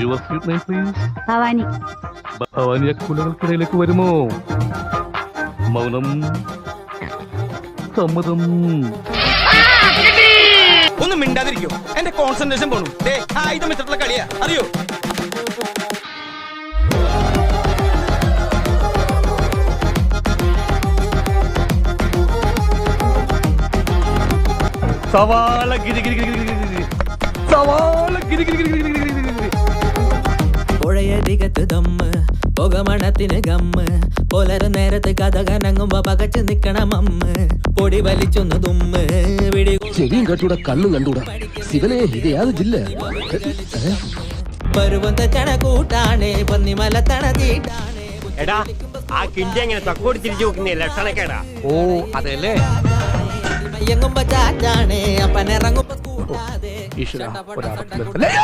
Your sweet name please. Bhavani. Bhavani കുലകൾക്കിടയിലേക്ക് വരുമോ? മൗനം സമ്മതം. ഒന്നും മിണ്ടാതിരിക്കും, എന്റെ കോൺസെൻട്രേഷൻ പോണു. ആയുധം വെച്ചിട്ടുള്ള കളിയാ, അറിയോ? സവാള ഗിരി ഗിരി ഗിരി ഗിരി ഗിരി. സവാള ഗിരി ഗിരി ഗിരി ഗിരി ഗിരി ഗിരി. പുഴയരികത്ത് ദമ്മ് പുകമണത്തിന് ഗമ്മ് പുലരു നേരത്ത് കഥകനങ്ങുമ്പോ പകച്ചു നിക്കണം അമ്മ് പൊടി വലിച്ചൊന്ന് തുമ്മ് ചെവിയും കട്ടൂടെ കണ്ണും കണ്ടൂടാ. ശിവനെ ഇത് യാത് ജില്ല പരുവന്ത ചണ കൂട്ടാണ് പന്നിമല തണ തീട്ടാണ്. എടാ ആ കിണ്ടി എങ്ങനെ തക്കോടി തിരിച്ചു നോക്കുന്ന ലക്ഷണക്കേടാ. ഓ അതല്ലേ എങ്ങുമ്പോ ചാറ്റാണ് അപ്പനിറങ്ങുമ്പോ കൂട്ടാതെ ഈശ്വര ഒരാളെ